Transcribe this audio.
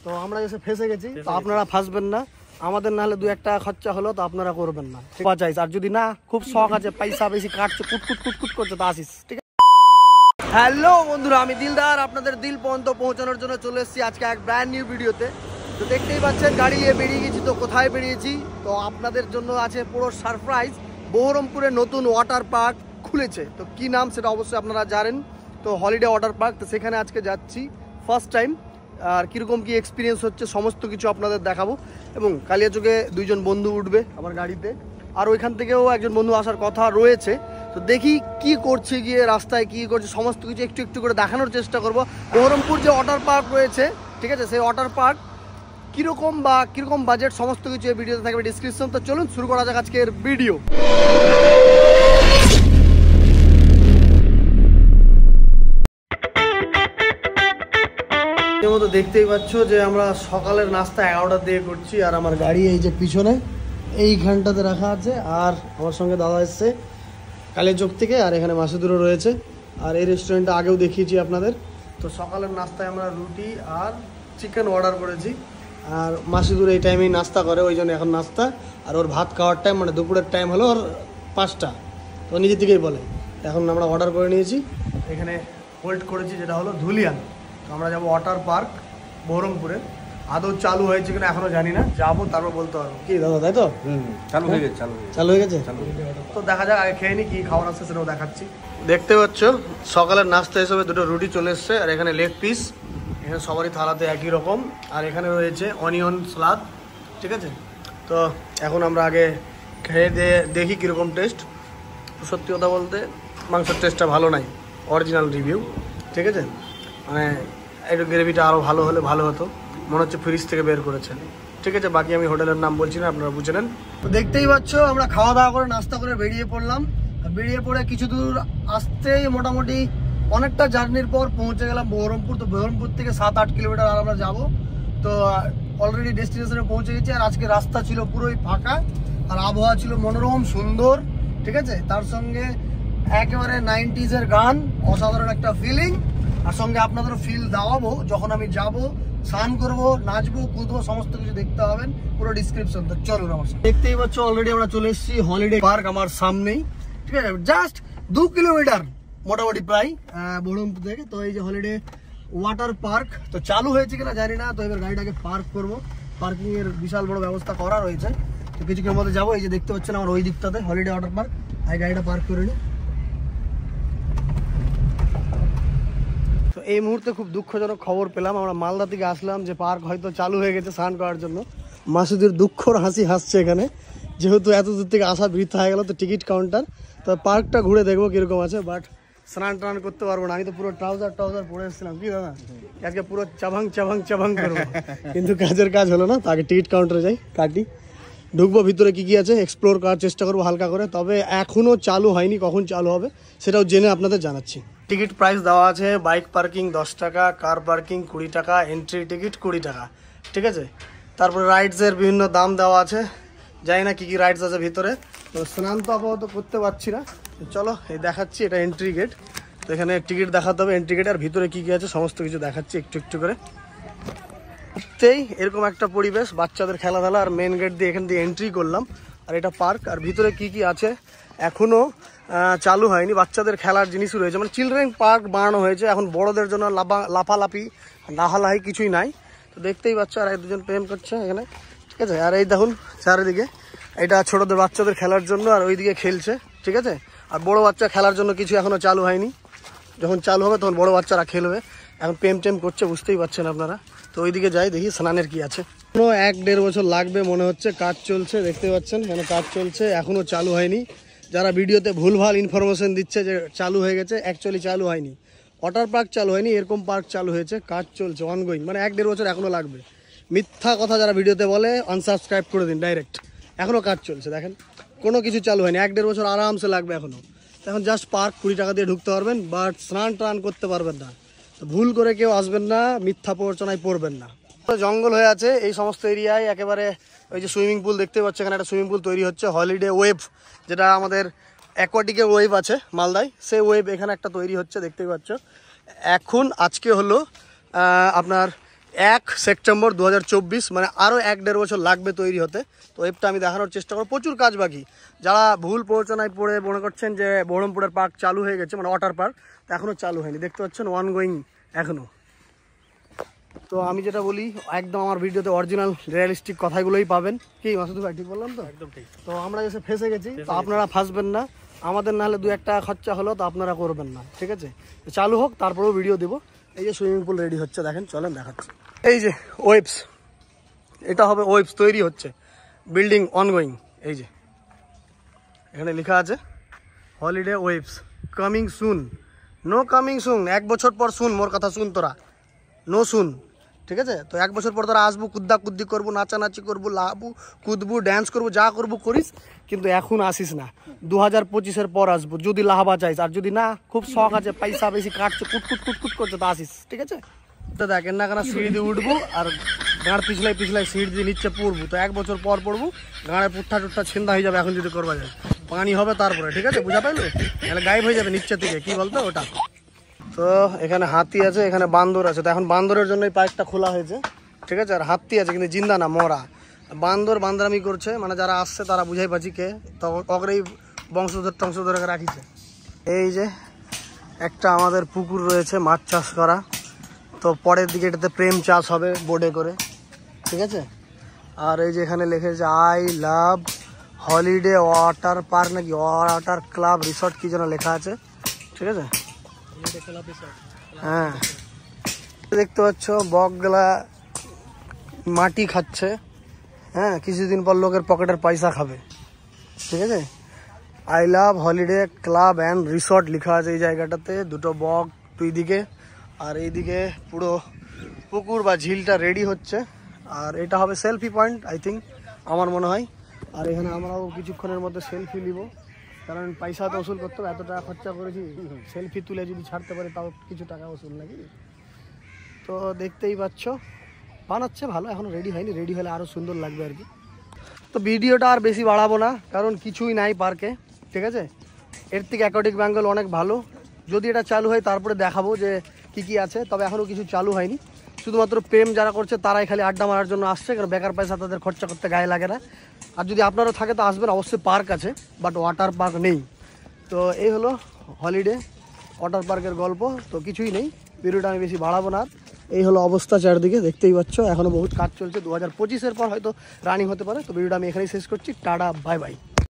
তো আমরা এসে ফেসে গেছি, তো আপনারা ফাঁসবেন না। আমাদের না হলে 2-1 টাকা খরচা হলো তো আপনারা করবেন না, ঠিক আছে? আর যদি না খুব শখ আছে, পয়সা বেশি কাটছে, কুটকুট করছে, তো আসিস, ঠিক আছে? হ্যালো বন্ধুরা, আমি দিলদার আপনাদের দিল পর্যন্ত পৌঁছানোর জন্য চলে এসেছি আজকে এক ব্র্যান্ড নিউ ভিডিওতে। তো দেখতেই পাচ্ছেন গাড়ি নিয়ে বেরিয়ে গেছি। তো কোথায় বেরিয়েছি, তো আপনাদের জন্য আছে পুরো সারপ্রাইজ। বহরমপুরে নতুন ওয়াটার পার্ক খুলেছে, তো কি নাম সেটা অবশ্যই আপনারা জানেন। তো হলিডে ওয়াটার পার্ক, তো সেখানে আজকে যাচ্ছি ফার্স্ট টাইম। আর কীরকম কী এক্সপিরিয়েন্স হচ্ছে সমস্ত কিছু আপনাদের দেখাবো। এবং কালিয়াচকে 2 জন বন্ধু উঠবে আমার গাড়িতে, আর ওইখান থেকেও একজন বন্ধু আসার কথা রয়েছে। তো দেখি কি করছে, গিয়ে রাস্তায় কি করছে সমস্ত কিছু একটু একটু করে দেখানোর চেষ্টা করব। বহরমপুর যে ওয়াটার পার্ক রয়েছে, ঠিক আছে, সেই ওয়াটার পার্ক কীরকম বাজেট সমস্ত কিছু এই ভিডিওতে থাকবে ডিসক্রিপশন। তো চলুন শুরু করা যাক আজকের ভিডিও। মতো দেখতেই পাচ্ছ যে আমরা সকালের নাস্তা 11টার দিকে করছি, আর আমার গাড়ি এই যে পিছনে এইখানটাতে রাখা আছে। আর আমার সঙ্গে দাদা এসছে কালিয়াচক থেকে, আর এখানে মাসুদুরও রয়েছে। আর এই রেস্টুরেন্টটা আগেও দেখিয়েছি আপনাদের। তো সকালের নাস্তায় আমরা রুটি আর চিকেন অর্ডার করেছি। আর মাসুদুর এই টাইমেই নাস্তা করে, ওই জন্য এখন নাস্তা। আর ওর ভাত খাওয়ার টাইম মানে দুপুরের টাইম হলো ওর 5টা, তো নিজে থেকেই বলে। এখন আমরা অর্ডার করে নিয়েছি, এখানে হোল্ড করেছি, যেটা হলো ধুলিয়ান। তো আমরা যাবো ওয়াটার পার্ক বহরমপুরে। আদৌ চালু হয়েছে কিনা এখনো জানি না, যাবো তারপর বলতে পারবো। কি দাদা, তাই তো? চালু হয়ে গেছে। তো দেখা যাক, আগে খেয়ে নি কি খাবার আসছে সেটাও দেখাচ্ছি। দেখতে পাচ্ছ সকালের নাস্তা হিসেবে 2টো রুটি চলে এসছে, আর এখানে লেগ পিস। এখানে সবারই থালাতে একই রকম। আর এখানে রয়েছে অনিয়ন সালাদ, ঠিক আছে? তো এখন আমরা আগে খেয়ে দিয়ে দেখি কীরকম টেস্ট। সত্যি কথা বলতে মাংসের টেস্টটা ভালো নাই, অরিজিনাল রিভিউ, ঠিক আছে? মানে একটু গ্রেভিটা আরও ভালো হলে ভালো হতো, মনে হচ্ছে ফ্রিজ থেকে বের করেছে, ঠিক আছে? বাকি আমি হোটেলের নাম বলছি না, আপনারা বুঝে নেন। তো দেখতেই পাচ্ছ আমরা খাওয়া দাওয়া করে নাস্তা করে বেরিয়ে পড়লাম। বেরিয়ে পড়ে কিছু দূর আসতেই মোটামুটি অনেকটা জার্নির পর পৌঁছে গেলাম বহরমপুর। তো বহরমপুর থেকে 7-8 কিলোমিটার আর আমরা যাবো। তো অলরেডি ডেস্টিনেশনে পৌঁছে গেছি। আর আজকে রাস্তা ছিল পুরোই ফাঁকা, আর আবহাওয়া ছিল মনোরম সুন্দর, ঠিক আছে? তার সঙ্গে একেবারে 90s-এর গান, অসাধারণ একটা ফিলিং। আর সঙ্গে আপনাদেরও ফিল দেওয়াবো যখন আমি যাব, স্নান করবো, নাচবো, কুদবো, সমস্ত কিছু দেখতে হবেন, পুরো ডিসক্রিপশন। তো চলুন আমার সাথে। দেখতেই পাচ্ছ অলরেডি আমরা চলে এসেছি হলিডে পার্ক আমার সামনেই, ঠিক আছে? জাস্ট 2 কিলোমিটার মোটামুটি প্রায় বহরমপুর থেকে। তো এই যে হলিডে ওয়াটার পার্ক, তো চালু হয়েছে কিনা জানি না। তো এবার গাড়িটাকে পার্ক করবো, পার্কিং এর বিশাল বড় ব্যবস্থা করা রয়েছে। তো কিছুক্ষণের মধ্যে যাবো। এই যে দেখতে পাচ্ছেন আমার ওই দিকটাতে হলিডে ওয়াটার পার্ক, এই গাড়িটা পার্ক করে নিই। তো এই মুহূর্তে খুব দুঃখজনক খবর পেলাম, আমরা মালদা থেকে আসলাম যে পার্ক হয়তো চালু হয়ে গেছে স্নান করার জন্য। মাসুদের দুঃখর হাসি হাসছে এখানে, যেহেতু এত দূর থেকে আসা বৃথা হয়ে গেল। তো টিকিট কাউন্টার, তো পার্কটা ঘুরে দেখবো কিরকম আছে, বাট স্নান টান করতে পারবো না। আমি তো পুরো ট্রাউজার পরে এসেছিলাম, কি দাদা আজকে পুরো চাভাং করবো, কিন্তু কাজের কাজ হলো না। তো আগে টিকিট কাউন্টারে যাই, কাটি, ঢুকবো ভিতরে কি আছে এক্সপ্লোর করার চেষ্টা করবো হালকা করে। তবে এখনও চালু হয়নি, কখন চালু হবে সেটাও জেনে আপনাদের জানাচ্ছি। টিকিট প্রাইস দেওয়া আছে, বাইক পার্কিং 10 টাকা, কার পার্কিং 20 টাকা, এন্ট্রি টিকিট 20 টাকা, ঠিক আছে? তারপরে রাইডসের বিভিন্ন দাম দেওয়া আছে, জানি না কী কী রাইডস আছে ভিতরে। তো স্নান তো আপাতত করতে পারছি না, চলো এই দেখাচ্ছি। এটা এন্ট্রি গেট, তো এখানে টিকিট দেখাতে হবে এন্ট্রি গেট। আর ভিতরে কী কী আছে সমস্ত কিছু দেখাচ্ছি একটু একটু করে। এরকম একটা পরিবেশ, বাচ্চাদের খেলাধুলা। আর মেন গেট দিয়ে এখান দিয়ে এন্ট্রি করলাম, আর এটা পার্ক। আর ভিতরে কি কি আছে এখনো চালু হয়নি, বাচ্চাদের খেলার জিনিসও রয়েছে, মানে চিলড্রেন পার্ক বানানো হয়েছে। এখন বড়দের জন্য লাফালাফি লাহালাহি কিছুই নাই। তো দেখতেই পাচ্ছ, আর 2জন প্রেম করছে এখানে, ঠিক আছে? আর এই দেখুন চারিদিকে, এটা ছোটদের বাচ্চাদের খেলার জন্য, আর ওইদিকে খেলছে, ঠিক আছে? আর বড় বাচ্চা খেলার জন্য কিছু এখনো চালু হয়নি, যখন চালু হবে তখন বড় বাচ্চারা খেলবে। এখন টেম করছে, বুঝতেই পারছেন আপনারা। তো ওইদিকে যাই, দেখি স্নানের কি আছে। এখনো 1-1.5 বছর লাগবে মনে হচ্ছে, কাজ চলছে, দেখতে পাচ্ছেন কেন কাজ চলছে, এখনো চালু হয়নি। যারা ভিডিওতে ভুলভাল ইনফরমেশন দিচ্ছে যে চালু হয়ে গেছে, অ্যাকচুয়ালি চালু হয়নি। ওয়াটার পার্ক চালু হয়নি, এরকম পার্ক চালু হয়েছে, কাজ চলছে অনগোয়িং, মানে 1-1.5 বছর এখনো লাগবে। মিথ্যা কথা যারা ভিডিওতে বলে আনসাবস্ক্রাইব করে দিন ডাইরেক্ট। এখনো কাজ চলছে, দেখেন কোনো কিছু চালু হয়নি, 1-1.5 বছর আরামসে লাগবে এখনো। এখন জাস্ট পার্ক 20 টাকা দিয়ে ঢুকতে পারবেন, বাট স্নান টান করতে পারবেন না। তো ভুল করে কেউ আসবেন না, মিথ্যা প্ররোচনায় পড়বেন না। জঙ্গল হয়ে আছে এই সমস্ত এরিয়ায় একেবারে। ওই যে সুইমিং পুল দেখতে পাচ্ছ, এখানে একটা সুইমিং পুল তৈরি হচ্ছে, হলিডে ওয়েভ, যেটা আমাদের অ্যাকোয়াটিকের ওয়েভ আছে মালদায়, সেই ওয়েভ এখানে একটা তৈরি হচ্ছে, দেখতেই পাচ্ছ। এখন আজকে হলো আপনার 1 সেপ্টেম্বর 2024, মানে আরও 1-1.5 বছর লাগবে তৈরি হতে। তো ওয়েবটা আমি দেখানোর চেষ্টা করব। প্রচুর কাজ বাকি। যারা ভুল প্ররোচনায় পড়ে মনে করছেন যে বহরমপুরের পার্ক চালু হয়ে গেছে, মানে ওয়াটার পার্ক, তো এখনও চালু হয়নি, দেখতে পাচ্ছেন অনগোয়িং এখনও। তো আমি যেটা বলি একদম আমার ভিডিওতে অরিজিনাল রিয়েলিস্টিক কথাগুলোই পাবেন। কি মাসুদ ভাই ঠিক বললাম তো? একদম ঠিক। তো আমরা এসে ফেসে গেছি, তো আপনারা ফাঁসবেন না। আমাদের না হলে 2-1 টাকা খরচা হলো, তো আপনারা করবেন না, ঠিক আছে? তো চালু হোক, তারপরেও ভিডিও দেবো। এই যে সুইমিং পুল রেডি হচ্ছে, দেখেন, চলেন দেখাচ্ছি। এই যে ওয়েবস, এটা হবে ওয়েবস, তৈরি হচ্ছে, বিল্ডিং অনগোয়িং। এই যে এখানে লেখা আছে holiday waves coming soon. No coming soon, 1 বছর পর শুন, মোর কথা শুন তোরা, নো শুন, ঠিক আছে? তো 1 বছর পর তোরা আসবো, কুদ্দা করবো, নাচানাচি করবো, লাবু কুদবু, ড্যান্স করবো, যা করবো করিস, কিন্তু এখন আসিস না। 2025-এর পর আসবো যদি লাহাবা চাইস, আর যদি না খুব শখ আছে, পয়সা বেশি কাটছে, কুট করছে, তো আসিস, ঠিক আছে? তো দেখেন না কেন সিঁড়ি দিয়ে উঠবো আর গাঁড় পিছলাই সিঁড়ি দিয়ে নিচে পড়বো। তো 1 বছর পর পড়বো, গাঁড়ে পুট্টা ছিন্দা হয়ে যাবে এখন যদি করবা যায়, পানি হবে তারপরে, ঠিক আছে? বুঝা পাইলো? তাহলে গায়েব হয়ে যাবে নিচে থেকে, কি বলতো ওটা। তো এখানে হাতি আছে, এখানে বান্দর আছে। তো এখন বান্দরের জন্য এই পার্কটা খোলা হয়েছে, ঠিক আছে? আর হাতি আছে কিন্তু জিন্দা না, মরা। বান্দরামি করছে, মানে যারা আসছে তারা বুঝাই পাচ্ছি কে, তো অগরেই বংশধর রাখিছে। এই যে একটা আমাদের পুকুর রয়েছে মাছ চাষ করা, তো পরের দিকে এটাতে প্রেম চাষ হবে বোর্ডে করে, ঠিক আছে? আর এই যে এখানে লিখেছে I love holiday water park, নাকি ওয়াটার ক্লাব রিসর্ট, কি যেন লেখা আছে, ঠিক আছে? হ্যাঁ, দেখতে পাচ্ছ বকগুলা মাটি খাচ্ছে। হ্যাঁ, কিছুদিন পর লোকের পকেটের পয়সা খাবে, ঠিক আছে? I love holiday club and resort লেখা আছে এই জায়গাটাতে। 2টো বক 2 দিকে, আর এইদিকে পুরো পুকুর বা ঝিলটা রেডি হচ্ছে। আর এটা হবে সেলফি পয়েন্ট, আই থিঙ্ক, আমার মনে হয়। আর এখানে আমরাও কিছুক্ষণের মধ্যে সেলফি নিব, কারণ পয়সা তো ওসুল করতে হবে, এত টাকা খরচা করেছি, সেলফি তুলে যদি ছাড়তে পারি তাও কিছু টাকা ওসুল নাকি। তো দেখতেই পাচ্ছ বানাচ্ছে ভালো, এখনও রেডি হয়নি, রেডি হলে আরও সুন্দর লাগবে আর কি। তো ভিডিওটা আর বেশি বাড়াবো না, কারণ কিছুই নাই পার্কে, ঠিক আছে? এর থেকে অ্যাকোয়াটিক বেঙ্গল অনেক ভালো। যদি এটা চালু হয় তারপরে দেখাবো যে কি আছে। তবে এখনও কিছু চালু হয়নি, শুধুমাত্র প্রেম যারা করছে তারাই খালি আড্ডা মারার জন্য আসছে, কারণ বেকার পয়সা তাদের খরচা করতে গায়ে লাগে না। আর যদি আপনারা থাকে তো আসবেন, অবশ্যই পার্ক আছে, বাট ওয়াটার পার্ক নেই। তো এই হলো হলিডে ওয়াটার পার্কের গল্প। তো কিছুই নেই, ভিডিওটা আমি বেশি বাড়াবো না। এই হলো অবস্থা চারদিকে, দেখতেই পাচ্ছ, এখনও বহুত কাজ চলছে। 2025-এর পর হয়তো রানিং হতে পারে। তো ভিডিওটা আমি এখানেই শেষ করছি, টাটা, বাই বাই।